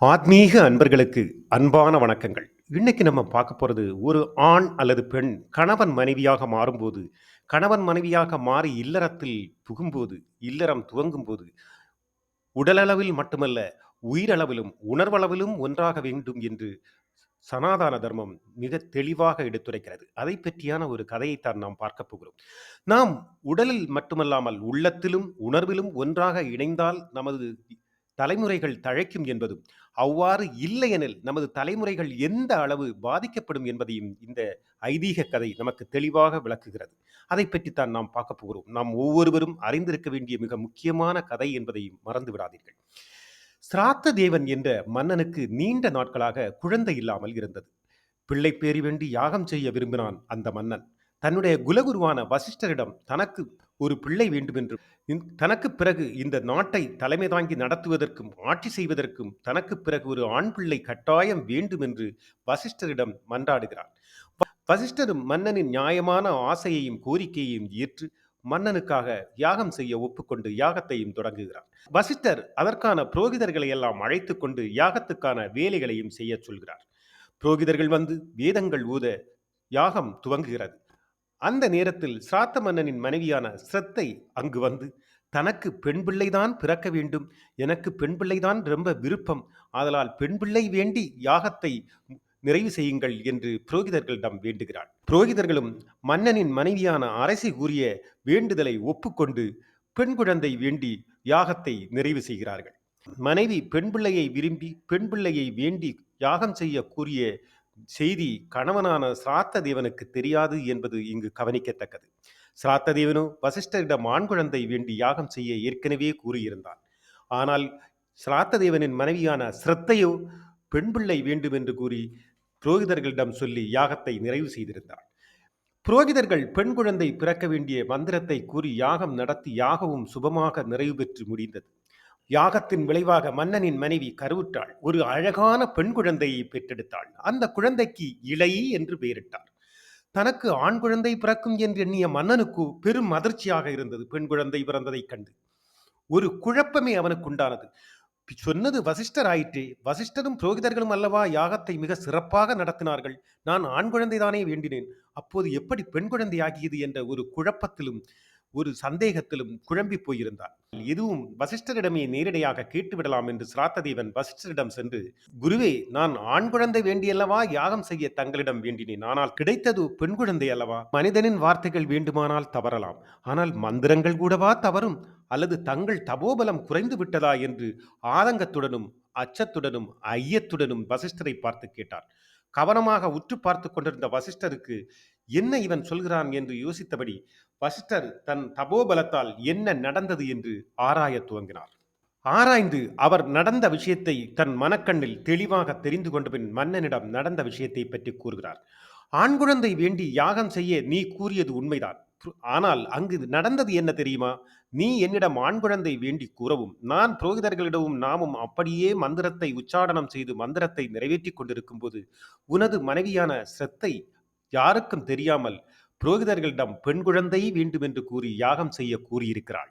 ஆத்மீக அன்பர்களுக்கு அன்பான வணக்கங்கள். இன்னைக்கு நம்ம பார்க்க போறது ஒரு ஆண் அல்லது பெண் கணவன் மனைவியாக மாறும்போது, கணவன் மனைவியாக மாறி இல்லறத்தில் புகும்போது, இல்லறம் துவங்கும்போது, உடலளவில் மட்டுமல்ல, உயிரளவிலும், உணர்வளவிலும் ஒன்றாக வேண்டும் என்று சனாதன தர்மம் மிக தெளிவாக எடுத்துரைக்கிறது. அதை பற்றியான ஒரு கதையைத்தான் நாம் பார்க்கப் போகிறோம். நாம் உடலில் மட்டுமல்லாமல் உள்ளத்திலும், உணர்விலும் ஒன்றாக இணைந்தால் நமது தலைமுறைகள் தழைக்கும் என்பதும், அவ்வாறு இல்லையெனில் நமது தலைமுறைகள் எந்த அளவு பாதிக்கப்படும் என்பதையும் இந்த ஐதீக கதை நமக்கு தெளிவாக விளக்குகிறது. அதை பற்றித்தான் நாம் பார்க்கப் போகிறோம். நாம் ஒவ்வொருவரும் அறிந்திருக்க வேண்டிய மிக முக்கியமான கதை என்பதையும் மறந்து விடாதீர்கள். சிராத்த தேவன் என்ற மன்னனுக்கு நீண்ட நாட்களாக குழந்தை இல்லாமல் இருந்தது. பிள்ளை பேறு வேண்டி யாகம் செய்ய விரும்பினான் அந்த மன்னன். தன்னுடைய குலகுருவான வசிஷ்டரிடம் தனக்கு ஒரு பிள்ளை வேண்டுமென்று, தனக்கு பிறகு இந்த நாட்டை தலைமை தாங்கி நடத்துவதற்கும் ஆட்சி செய்வதற்கும் தனக்கு பிறகு ஒரு ஆண் பிள்ளை கட்டாயம் வேண்டும் என்று வசிஷ்டரிடம் மன்றாடுகிறான். வசிஷ்டரும் மன்னனின் நியாயமான ஆசையையும் கோரிக்கையையும் ஏற்று மன்னனுக்காக யாகம் செய்ய ஒப்புக்கொண்டு யாகத்தையும் தொடங்குகிறார். வசிஷ்டர் அதற்கான புரோகிதர்களை எல்லாம் அழைத்துக் கொண்டு யாகத்துக்கான வேலைகளையும் செய்ய சொல்கிறார். புரோகிதர்கள் வந்து வேதங்கள் ஊத யாகம் துவங்குகிறது. அந்த நேரத்தில் சிராத்த மன்னனின் மனைவியான சிரத்தை அங்கு வந்து, தனக்கு பெண் பிள்ளைதான் பிறக்க வேண்டும், எனக்கு பெண் பிள்ளைதான் ரொம்ப விருப்பம், ஆதலால் பெண் பிள்ளை வேண்டி யாகத்தை நிறைவு செய்யுங்கள் என்று புரோகிதர்களிடம் வேண்டுகிறாள். புரோகிதர்களும் மன்னனின் மனைவியான அரசி கூறிய வேண்டுதலை ஒப்புக்கொண்டு பெண் குழந்தை வேண்டி யாகத்தை நிறைவு செய்கிறார்கள். மனைவி பெண் பிள்ளையை விரும்பி பெண் பிள்ளையை வேண்டி யாகம் செய்ய கூறிய செய்தி கணவனான சிராத்த தேவனுக்கு தெரியாது என்பது இங்கு கவனிக்கத்தக்கது. சிராத்த தேவனோ வசிஷ்டரிடம் ஆண் குழந்தை வேண்டி யாகம் செய்ய ஏற்கனவே கூறியிருந்தான். ஆனால் சிராத்த தேவனின் மனைவியான சிரத்தையோ பெண் பிள்ளை வேண்டும் என்று கூறி புரோகிதர்களிடம் சொல்லி யாகத்தை நிறைவு செய்திருந்தார். புரோகிதர்கள் பெண் குழந்தை பிறக்க வேண்டிய மந்திரத்தை கூறி யாகம் நடத்தி யாகவும் சுபமாக நிறைவு பெற்று முடிந்தது. யாகத்தின் விளைவாக மன்னனின் மனைவி கருவுற்றாள். ஒரு அழகான பெண் குழந்தையை பெற்றெடுத்தாள். அந்த குழந்தைக்கு இளை என்று பெயரிட்டார். தனக்கு ஆண் குழந்தை பிறக்கும் என்று எண்ணிய மன்னனுக்கு பெரும் அதிர்ச்சியாக இருந்தது பெண் குழந்தை பிறந்ததைக் கண்டு. ஒரு குழப்பமே அவனுக்கு உண்டானது. சொன்னது வசிஷ்டர் ஆயிற்றே, வசிஷ்டரும் புரோகிதர்களும் அல்லவா யாகத்தை மிக சிறப்பாக நடத்தினார்கள், நான் ஆண் குழந்தைதானே வேண்டினேன், அப்போது எப்படி பெண் குழந்தை ஆகியது என்ற ஒரு குழப்பத்திலும் ஒரு சந்தேகத்திலும் குழம்பி போயிருந்தார். எதுவும் வசிஷ்டரிடமே நேரடியாக கேட்டுவிடலாம் என்று சிராத்ததேவன் வசிஷ்டரிடம் சென்று, குருவே, நான் ஆண் குழந்தை வேண்டியல்லவா யாகம் செய்ய தங்களிடம் வேண்டினேன், ஆனால் கிடைத்தது பெண் குழந்தை அல்லவா, மனிதனின் வார்த்தைகள் வேண்டுமானால் தவறலாம், ஆனால் மந்திரங்கள் கூடவா தவறும், அல்லது தங்கள் தபோபலம் குறைந்து விட்டதா என்று ஆதங்கத்துடனும் அச்சத்துடனும் ஐயத்துடனும் வசிஷ்டரை பார்த்து கேட்டார். கவனமாக உற்று பார்த்து கொண்டிருந்த வசிஷ்டருக்கு என்ன இவன் சொல்கிறான் என்று யோசித்தபடி வசிஷ்டர் தன் தபோபலத்தால் என்ன நடந்தது என்று ஆராயத் துவங்கினார். ஆராய்ந்து அவர் நடந்த விஷயத்தை தன் மனக்கண்ணில் தெளிவாக தெரிந்து கொண்ட பின் மன்னனிடம் நடந்த விஷயத்தை பற்றி கூறுகிறார். ஆண் குழந்தை வேண்டி யாகம் செய்ய நீ கூறியது உண்மைதான். ஆனால் அங்கு நடந்தது என்ன தெரியுமா? நீ என்னிடம் ஆண் குழந்தை வேண்டி கூறவும், நான் புரோகிதர்களிடமும் நாமும் அப்படியே மந்திரத்தை உச்சாடனம் செய்து மந்திரத்தை நிறைவேற்றிக் கொண்டிருக்கும் போது, உனது மனைவியான சிரத்தை யாருக்கும் தெரியாமல் புரோகிதர்களிடம் பெண் குழந்தை வேண்டும் என்று கூறி யாகம் செய்ய கூறியிருக்கிறாள்.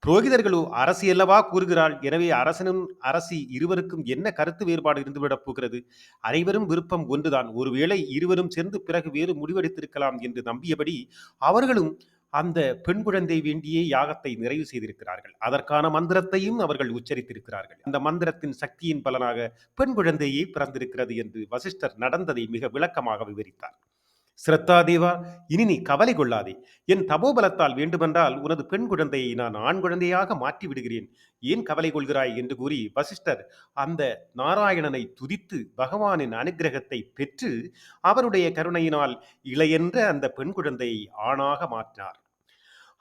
புரோகிதர்களோ அரசியல்லவா கூறுகிறாள், எனவே அரசனும் அரசி இருவருக்கும் என்ன கருத்து வேறுபாடு இருந்துவிடப் போகிறது, அனைவரும் விருப்பம் ஒன்றுதான், ஒருவேளை இருவரும் சேர்ந்து பிறகு வேறு முடிவெடுத்திருக்கலாம் என்று நம்பியபடி அவர்களும் அந்த பெண் குழந்தை வேண்டியே யாகத்தை நிறைவு செய்திருக்கிறார்கள். அதற்கான மந்திரத்தையும் அவர்கள் உச்சரித்திருக்கிறார்கள். அந்த மந்திரத்தின் சக்தியின் பலனாக பெண் குழந்தையே பிறந்திருக்கிறது என்று வசிஷ்டர் நடந்ததை மிக விளக்கமாக விவரித்தார். சிரத்தாதேவா, இனி நீ கவலை கொள்ளாதே, என் தபோபலத்தால் வேண்டுமென்றால் உனது பெண் குழந்தையை நான் ஆண் குழந்தையாக மாற்றி விடுகிறேன், ஏன் கவலை கொள்கிறாய் என்று கூறி வசிஷ்டர் அந்த நாராயணனை துதித்து பகவானின் அனுக்கிரகத்தை பெற்று அவருடைய கருணையினால் இளையென்ற அந்த பெண் குழந்தையை ஆணாக மாற்றினார்.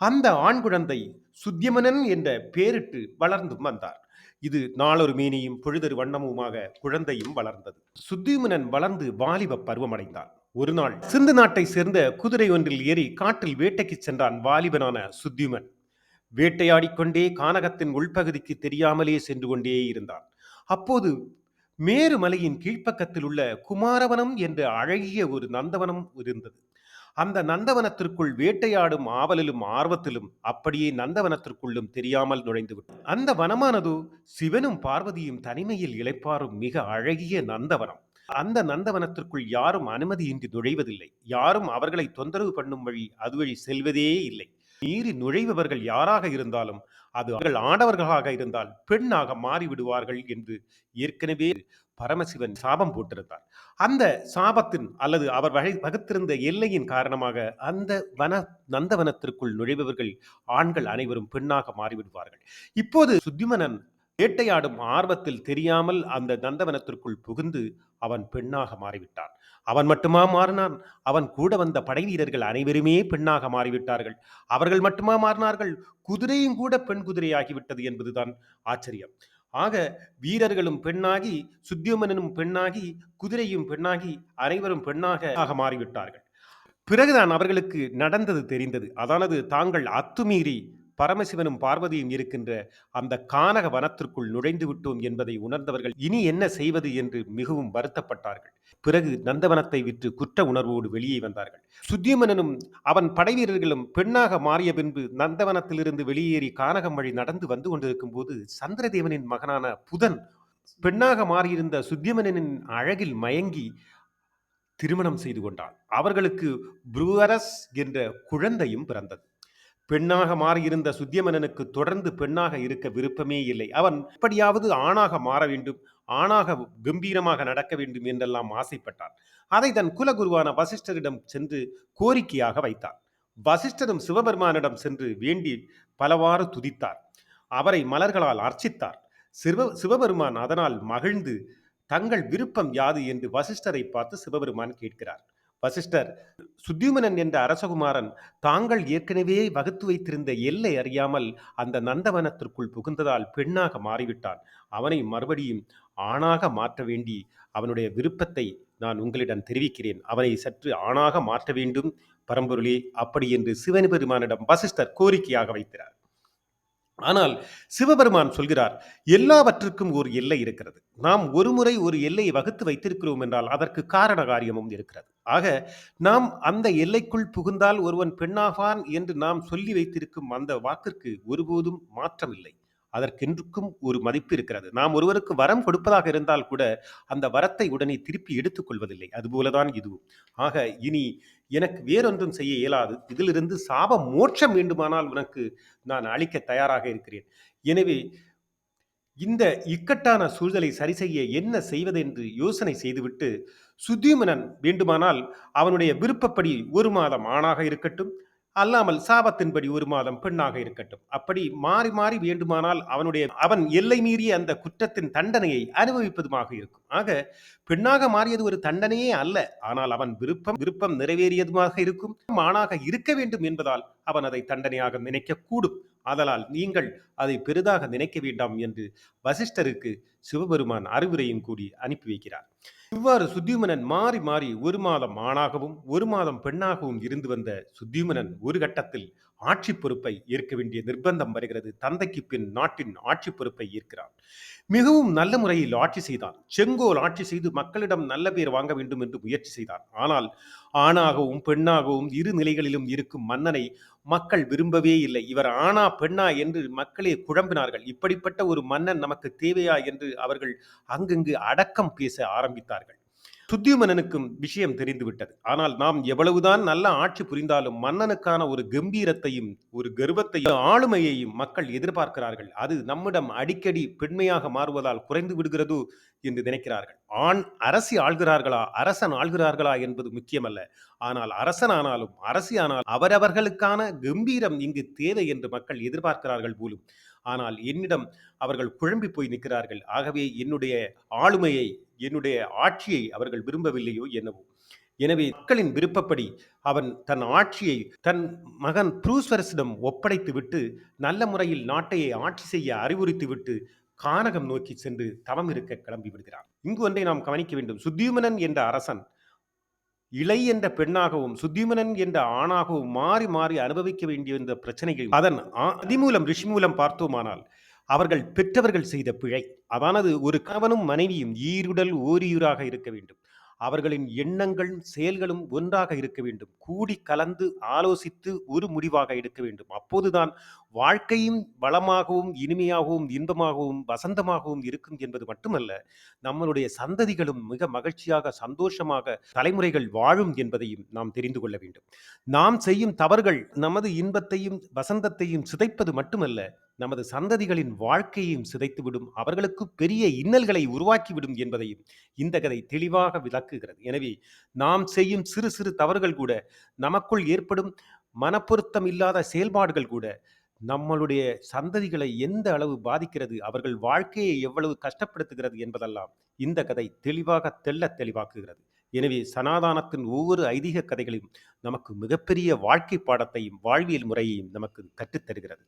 அந்த ஆண் குழந்தை சுத்தியமனன் என்ற பெயரிட்டு வளர்ந்து வந்தார். இது நாளொரு மேனியும் பொழுதொரு வண்ணமுமாக குழந்தையும் வளர்ந்தது. சுத்தியமனன் வளர்ந்து வாலிப பருவமடைந்தான். ஒரு நாள் சிந்து நாட்டை சேர்ந்த குதிரை ஒன்றில் ஏறி காட்டில் வேட்டைக்கு சென்றான் வாலிபனான சுத்தியுமன். வேட்டையாடிக்கொண்டே கானகத்தின் உள்பகுதிக்கு தெரியாமலே சென்று கொண்டே இருந்தான். அப்போது மேரு மலையின் கீழ்ப்பக்கத்தில் உள்ள குமாரவனம் என்ற அழகிய ஒரு நந்தவனம் இருந்தது. அந்த நந்தவனத்திற்குள் வேட்டையாடும் ஆவலிலும் ஆர்வத்திலும் அப்படியே நந்தவனத்திற்குள்ளும் தெரியாமல் நுழைந்து விட்டார். அந்த வனமானது சிவனும் பார்வதியும் தனிமையில் இளைப்பாறும் மிக அழகிய நந்தவனம். அந்த நந்தவனத்திற்குள் யாரும் அனுமதியின்றி நுழைவதில்லை. யாரும் அவர்களை தொந்தரவு பண்ணும் வழி அதுவழி செல்வதே இல்லை. மீறி நுழைபவர்கள் யாராக இருந்தாலும் அது அவர்கள் ஆடவர்களாக இருந்தால் பெண்ணாக மாறிவிடுவார்கள் என்று ஏற்கனவே பரமசிவன் சாபம் போட்டிருந்தார். அந்த சாபத்தின் அல்லது அவர் வகுத்திருந்த எல்லையின் காரணமாக அந்த நந்தவனத்திற்குள் நுழைபவர்கள் ஆண்கள் அனைவரும் பெண்ணாக மாறிவிடுவார்கள். இப்போது சுத்திமனன் வேட்டையாடும் ஆர்வத்தில் தெரியாமல் அந்த நந்தவனத்திற்குள் புகுந்து அவன் பெண்ணாக மாறிவிட்டான். அவன் மட்டுமா மாறினான்? அவன் கூட வந்த படை வீரர்கள் அனைவருமே பெண்ணாக மாறிவிட்டார்கள். அவர்கள் மட்டுமா மாறினார்கள்? குதிரையும் கூட பெண் குதிரையாகிவிட்டது என்பதுதான் ஆச்சரியம். ஆக வீரர்களும் பெண்ணாகி, சுத்தியமனனும் பெண்ணாகி, குதிரையும் பெண்ணாகி, அனைவரும் பெண்ணாக மாறிவிட்டார்கள். பிறகுதான் அவர்களுக்கு நடந்தது தெரிந்தது. அதானது தாங்கள் அத்துமீறி பரமசிவனும் பார்வதியும் இருக்கின்ற அந்த கானக வனத்திற்குள் நுழைந்து விட்டோம் என்பதை உணர்ந்தவர்கள் இனி என்ன செய்வது என்று மிகவும் வருத்தப்பட்டார்கள். பிறகு நந்தவனத்தை விட்டு குற்ற உணர்வோடு வெளியே வந்தார்கள். சுத்தியமனனும் அவன் படைவீரர்களும் பெண்ணாக மாறிய பின்பு நந்தவனத்திலிருந்து வெளியேறி கானகம் வழி நடந்து வந்து கொண்டிருக்கும் போது சந்திரதேவனின் மகனான புதன் பெண்ணாக மாறியிருந்த சுத்தியமனனின் அழகில் மயங்கி திருமணம் செய்து கொண்டாள். அவர்களுக்கு புருவரஸ் என்ற குழந்தையும் பிறந்தது. பெண்ணாக மாறியிருந்த சுத்தியமனனுக்கு தொடர்ந்து பெண்ணாக இருக்க விருப்பமே இல்லை. அவன் எப்படியாவது ஆணாக மாற வேண்டும், ஆணாக கம்பீரமாக நடக்க வேண்டும் என்றெல்லாம் ஆசைப்பட்டான். அதை தன் குலகுருவான வசிஷ்டரிடம் சென்று கோரிக்கையாக வைத்தார். வசிஷ்டரும் சிவபெருமானிடம் சென்று வேண்டி பலவாறு துதித்தார். அவரை மலர்களால் அர்ச்சித்தார். சிவபெருமான் அதனால் மகிழ்ந்து தங்கள் விருப்பம் யாது என்று வசிஷ்டரை பார்த்து சிவபெருமான் கேட்கிறார். வசிஷ்டர், சுத்தியுமனன் என்ற அரசகுமாரன் தாங்கள் ஏற்கனவே வகுத்து வைத்திருந்த எல்லை அறியாமல் அந்த நந்தவனத்திற்குள் புகுந்ததால் பெண்ணாக மாறிவிட்டான். அவனை மறுபடியும் ஆணாக மாற்ற வேண்டி அவனுடைய விருப்பத்தை நான் உங்களிடம் தெரிவிக்கிறேன். அவனை சற்று ஆணாக மாற்ற வேண்டும் பரம்பொருளே, அப்படி என்று சிவபெருமானிடம் வசிஷ்டர் கோரிக்கையாக வைக்கிறார். ஆனால் சிவபெருமான் சொல்கிறார், எல்லாவற்றுக்கும் ஒரு எல்லை இருக்கிறது. நாம் ஒருமுறை ஒரு எல்லையை வகுத்து வைத்திருக்கிறோம் என்றால் அதற்கு காரண காரியமும் இருக்கிறது. ஆக நாம் அந்த எல்லைக்குள் புகுந்தால் ஒருவன் பெண்ணாவான் என்று நாம் சொல்லி வைத்திருக்கும் அந்த வாக்கிற்கு ஒருபோதும் மாற்றமில்லை. அதற்கென்றுக்கும் ஒரு மதிப்பு இருக்கிறது. நாம் ஒருவருக்கு வரம் கொடுப்பதாக இருந்தால் கூட அந்த வரத்தை உடனே திருப்பி எடுத்துக் கொள்வதில்லை. அதுபோலதான் இதுவும். ஆக இனி எனக்கு வேறொன்றும் செய்ய இயலாது. இதிலிருந்து சாப மோட்சம் வேண்டுமானால் உனக்கு நான் அளிக்க தயாராக இருக்கிறேன். எனவே இந்த இக்கட்டான சூழலை சரி செய்ய என்ன செய்வதென்று யோசனை செய்துவிட்டு சுத்தியுமனன் வேண்டுமானால் அவனுடைய விருப்பப்படி ஒரு மாதம் ஆணாக இருக்கட்டும், அல்லாமல் சாபத்தின்படி ஒரு மாதம் பெண்ணாக இருக்கட்டும், அப்படி மாறி மாறி வேண்டுமானால் அவன் எல்லை மீறிய அந்த குற்றத்தின் தண்டனையை அனுபவிப்பதுமாக இருக்கும். ஆக பெண்ணாக மாறியது ஒரு தண்டனையே அல்ல. ஆனால் அவன் விருப்பம் நிறைவேறியதுமாக இருக்கும். ஆணாக இருக்க வேண்டும் என்பதால் அவன் அதை தண்டனையாக நினைக்க கூடும். ஆதலால் நீங்கள் அதை பெரிதாக நினைக்க வேண்டாம் என்று வசிஷ்டருக்கு சிவபெருமான் அறிவுரையும் கூடி அனுப்பி வைக்கிறார். இவ்வாறு சுத்தியுமனன் மாறி மாறி ஒரு மாதம் ஆணாகவும் ஒரு மாதம் பெண்ணாகவும் இருந்து வந்த சுத்தியுமனன் ஒரு கட்டத்தில் ஆட்சி பொறுப்பை ஏற்க வேண்டிய நிர்பந்தம் வருகிறது. தந்தைக்கு பின் நாட்டின் ஆட்சி பொறுப்பை ஏற்கிறான். மிகவும் நல்ல முறையில் ஆட்சி செய்தான். செங்கோல் ஆட்சி செய்து மக்களிடம் நல்ல பேர் வாங்க வேண்டும் என்று முயற்சி செய்தான். ஆனால் ஆணாகவும் பெண்ணாகவும் இரு நிலைகளிலும் இருக்கும் மன்னனை மக்கள் விரும்பவே இல்லை. இவர் ஆணா பெண்ணா என்று மக்களே குழம்பினார்கள். இப்படிப்பட்ட ஒரு மன்னன் நமக்கு தேவையா என்று அவர்கள் அங்கங்கு அடக்கம் பேச ஆரம்பித்தார்கள். சுத்தியுமனனுக்கும் விஷயம் தெரிந்துவிட்டது. ஆனால் நாம் எவ்வளவுதான் நல்ல ஆட்சி புரிந்தாலும் மன்னனுக்கான ஒரு கம்பீரத்தையும் ஒரு கர்வத்தையும் ஆளுமையையும் மக்கள் எதிர்பார்க்கிறார்கள். அது நம்மிடம் அடிக்கடி பெண்மையாக மாறுவதால் குறைந்து விடுகிறதோ என்று நினைக்கிறார்கள். அரசி ஆள்கிறார்களா, அரசன் ஆள்கிறார்களா என்பது முக்கியமல்ல. ஆனால் அரசனானாலும் அரசியானால் அவரவர்களுக்கான கம்பீரம் இங்கு தேவை என்று மக்கள் எதிர்பார்க்கிறார்கள் போலும். ஆனால் என்னிடம் அவர்கள் குழம்பி போய் நிற்கிறார்கள். ஆகவே என்னுடைய ஆளுமையை, என்னுடைய ஆட்சியை அவர்கள் விரும்பவில்லையோ என்னவோ. எனவே மக்களின் விருப்பப்படி அவன் தன் ஆட்சியை தன் மகன் புரூஸ்வரசிடம் ஒப்படைத்து விட்டு நல்ல முறையில் நாட்டையை ஆட்சி செய்ய அறிவுறுத்தி விட்டு கானகம் நோக்கி சென்று தவம் இருக்க கிளம்பி விடுகிறான். இங்கு ஒன்றை நாம் கவனிக்க வேண்டும். சுத்தியுமனன் என்ற அரசன் இளை என்ற பெண்ணாகவும் சுத்தியுமனன் என்ற ஆணாகவும் மாறி மாறி அனுபவிக்க வேண்டிய இந்த பிரச்சனைகள் அதன் அதிமூலம் ரிஷிமூலம் பார்த்தோமானால் அவர்கள் பெற்றவர்கள் செய்த பிழை. அதானது ஒரு கணவனும் மனைவியும் ஈருடல் ஓரியூராக இருக்க வேண்டும். அவர்களின் எண்ணங்களும், செயல்களும் ஒன்றாக இருக்க வேண்டும். கூடி கலந்து ஆலோசித்து ஒரு முடிவாக எடுக்க வேண்டும். அப்போதுதான் வாழ்க்கையும் வளமாகவும், இனிமையாகவும், இன்பமாகவும், வசந்தமாகவும் இருக்கும் என்பது மட்டுமல்ல, நம்மளுடைய சந்ததிகளும் மிக மகிழ்ச்சியாக, சந்தோஷமாக தலைமுறைகள் வாழும் என்பதையும் நாம் தெரிந்து கொள்ள வேண்டும். நாம் செய்யும் தவறுகள் நமது இன்பத்தையும், வசந்தத்தையும் சிதைப்பது மட்டுமல்ல, நமது சந்ததிகளின் வாழ்க்கையையும் சிதைத்துவிடும். அவர்களுக்கு பெரிய இன்னல்களை உருவாக்கிவிடும் என்பதையும் இந்த கதை தெளிவாக விளக்குகிறது. எனவே நாம் செய்யும் சிறு சிறு தவறுகள் கூட, நமக்குள் ஏற்படும் மனப்பொருத்தம் இல்லாத செயல்பாடுகள் கூட நம்மளுடைய சந்ததிகளை எந்த அளவு பாதிக்கிறது, அவர்கள் வாழ்க்கையை எவ்வளவு கஷ்டப்படுத்துகிறது என்பதெல்லாம் இந்த கதை தெளிவாக தெள்ளத் தெளிவாக்குகிறது. எனவே சனாதானத்தின் ஒவ்வொரு ஐதீக கதைகளையும் நமக்கு மிகப்பெரிய வாழ்க்கை பாடத்தையும், வாழ்வியல் முறையையும் நமக்கு கற்றுத் தருகிறது.